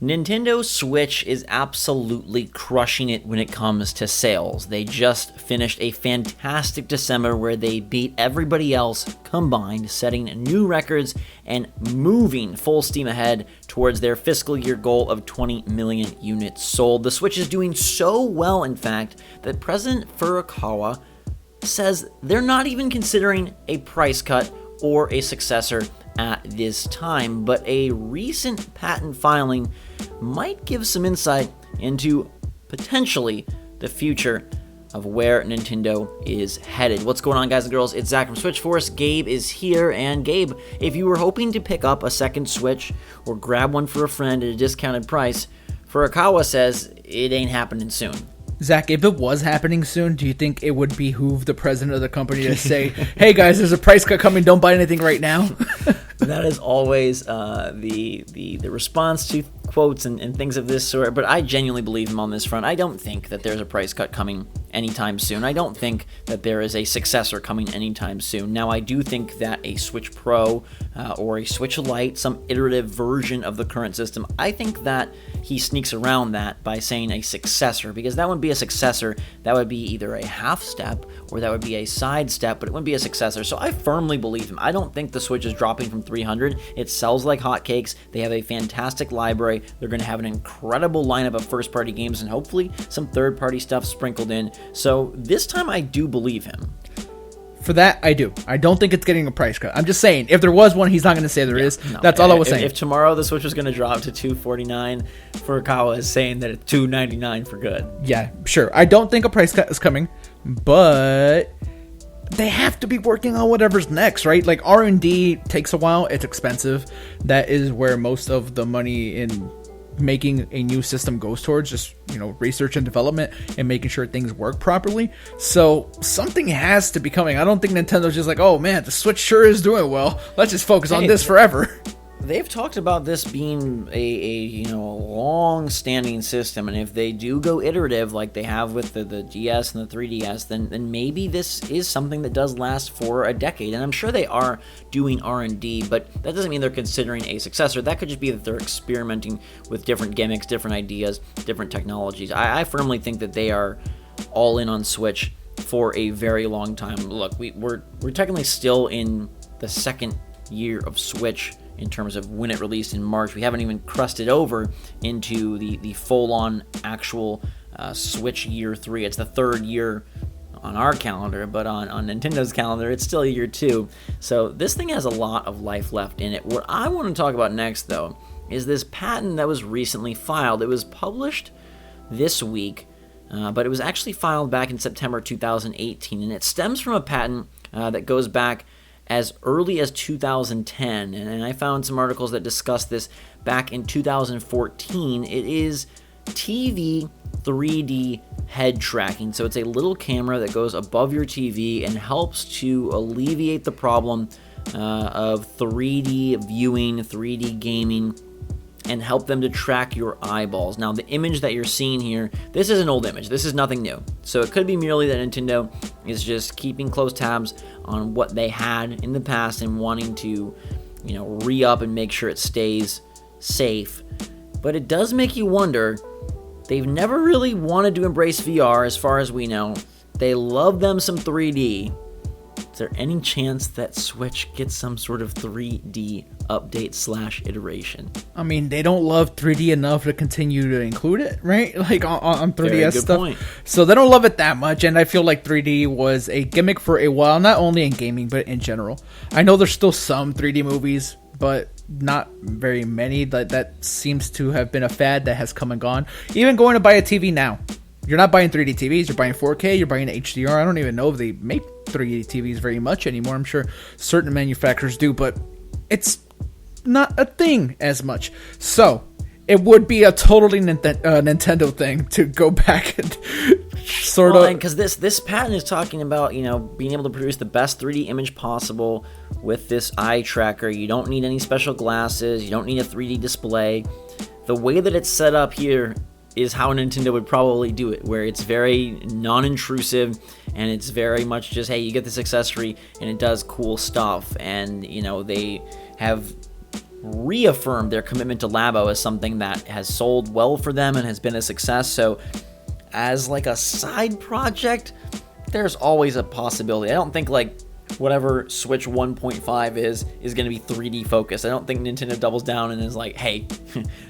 Nintendo Switch is absolutely crushing it when it comes to sales. They just finished a fantastic December where they beat everybody else combined, setting new records and moving full steam ahead towards their fiscal year goal of 20 million units sold. The Switch is doing so well, in fact, that President Furukawa says they're not even considering a price cut or a successor at this time, but a recent patent filing might give some insight into potentially the future of where Nintendo is headed. What's going on, guys and girls? It's Zach from SwitchForce. Gabe is here, and Gabe, if you were hoping to pick up a second Switch or grab one for a friend at a discounted price, Furukawa says it ain't happening soon. Zach, if it was happening soon, do you think it would behoove the president of the company to say, hey guys, there's a price cut coming, don't buy anything right now? That is always the response to quotes and things of this sort, but I genuinely believe him on this front. I don't think that there's a price cut coming anytime soon. I don't think that there is a successor coming anytime soon. Now, I do think that a Switch Pro or a Switch Lite, some iterative version of the current system, I think that he sneaks around that by saying a successor, because that wouldn't be a successor. That would be either a half step or that would be a side step, but it wouldn't be a successor. So I firmly believe him. I don't think the Switch is dropping from 300. It sells like hotcakes. They have a fantastic library. They're going to have an incredible lineup of first-party games and hopefully some third-party stuff sprinkled in. So this time I do believe him. For that, I do. I don't think it's getting a price cut. I'm just saying, if there was one, he's not going to say there is. No, that's all I was saying. If tomorrow the Switch was going to drop to $249, Furukawa is saying that it's $299 for good. Yeah, sure. I don't think a price cut is coming, but they have to be working on whatever's next, right? Like, R&D takes a while. It's expensive. That is where most of the money in making a new system goes towards, just, research and development and making sure things work properly. So something has to be coming. I don't think Nintendo's just like, oh man, the Switch sure is doing well, let's just focus on this forever. They've talked about this being a long-standing system, and if they do go iterative like they have with the DS and the 3DS, then maybe this is something that does last for a decade. And I'm sure they are doing R&D, but that doesn't mean they're considering a successor. That could just be that they're experimenting with different gimmicks, different ideas, different technologies. I firmly think that they are all in on Switch for a very long time. Look, we're technically still in the second year of Switch in terms of when it released in March. We haven't even crusted over into the full-on actual Switch year 3. It's the third year on our calendar, but on Nintendo's calendar, it's still year 2. So this thing has a lot of life left in it. What I want to talk about next, though, is this patent that was recently filed. It was published this week, but it was actually filed back in September 2018, and it stems from a patent that goes back as early as 2010, and I found some articles that discussed this back in 2014. It is TV 3D head tracking. So it's a little camera that goes above your TV and helps to alleviate the problem of 3D viewing, 3D gaming, and help them to track your eyeballs. Now, the image that you're seeing here, this is an old image. This is nothing new. So it could be merely that Nintendo is just keeping close tabs on what they had in the past and wanting to, re-up and make sure it stays safe. But it does make you wonder, they've never really wanted to embrace VR as far as we know. They love them some 3D. Is there any chance that Switch gets some sort of 3D update / iteration? I mean, they don't love 3D enough to continue to include it, right? Like on 3DS Very good stuff. Point. So they don't love it that much, and I feel like 3D was a gimmick for a while, not only in gaming, but in general. I know there's still some 3D movies, but not very many. That seems to have been a fad that has come and gone. Even going to buy a TV now. You're not buying 3D TVs, you're buying 4K, you're buying HDR. I don't even know if they make 3D TVs very much anymore. I'm sure certain manufacturers do, but it's not a thing as much. So, it would be a totally Nintendo thing to go back and sort of... Because this patent is talking about, being able to produce the best 3D image possible with this eye tracker. You don't need any special glasses. You don't need a 3D display. The way that it's set up here is how Nintendo would probably do it, where it's very non-intrusive and it's very much just, hey, you get this accessory and it does cool stuff. And, they have reaffirmed their commitment to Labo as something that has sold well for them and has been a success. So as like a side project, there's always a possibility. I don't think like whatever Switch 1.5 is going to be 3D focused. I don't think Nintendo doubles down and is like, hey,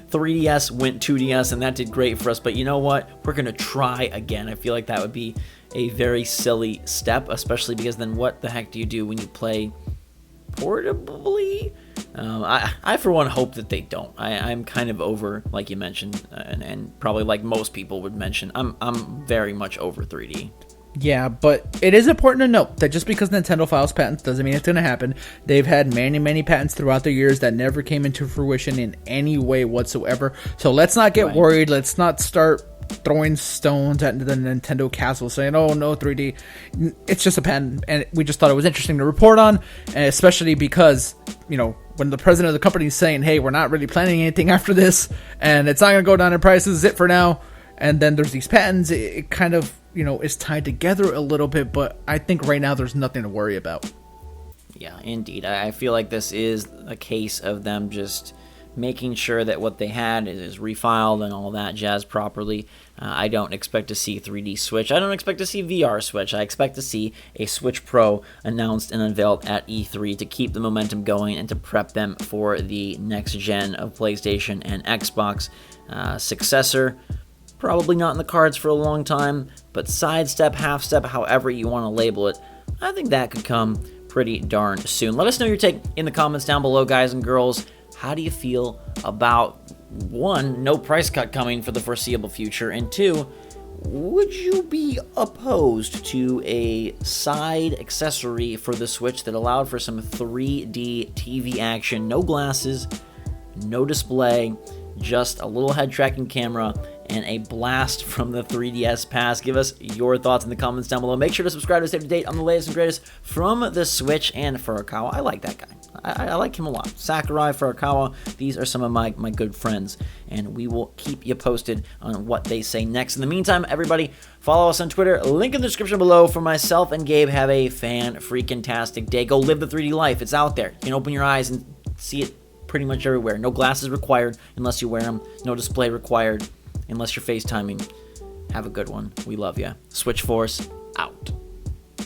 3DS went 2DS and that did great for us, but you know what? We're going to try again. I feel like that would be a very silly step, especially because then what the heck do you do when you play portably? I for one hope that they don't. I'm kind of over, like you mentioned, and probably like most people would mention, I'm very much over 3D. Yeah, but it is important to note that just because Nintendo files patents doesn't mean it's going to happen. They've had many patents throughout the years that never came into fruition in any way whatsoever. So let's not get worried. Let's not start throwing stones at the Nintendo castle saying, oh, no 3D. It's just a patent, and we just thought it was interesting to report on, and especially because, you know, when the president of the company is saying, hey, we're not really planning anything after this, and it's not going to go down in price, this is it for now, and then there's these patents, it kind of, you know, is tied together a little bit, but I think right now there's nothing to worry about. Yeah, indeed. I feel like this is a case of them just making sure that what they had is refiled and all that jazz properly. I don't expect to see 3D Switch. I don't expect to see VR Switch. I expect to see a Switch Pro announced and unveiled at E3 to keep the momentum going and to prep them for the next gen of PlayStation and Xbox. Successor, probably not in the cards for a long time, but sidestep, half step, however you want to label it, I think that could come pretty darn soon. Let us know your take in the comments down below, guys and girls. How do you feel about, one, no price cut coming for the foreseeable future, and two, would you be opposed to a side accessory for the Switch that allowed for some 3D TV action, no glasses, no display, just a little head tracking camera, and a blast from the 3DS pass? Give us your thoughts in the comments down below. Make sure to subscribe to stay up to date on the latest and greatest from the Switch and Furukawa. I like that guy. I like him a lot. Sakurai, Furukawa, these are some of my good friends, and we will keep you posted on what they say next. In the meantime, everybody, follow us on Twitter. Link in the description below. For myself and Gabe, have a fan-freaking-tastic day. Go live the 3D life. It's out there. You can open your eyes and see it pretty much everywhere. No glasses required unless you wear them. No display required unless you're FaceTiming. Have a good one. We love you. SwitchForce out.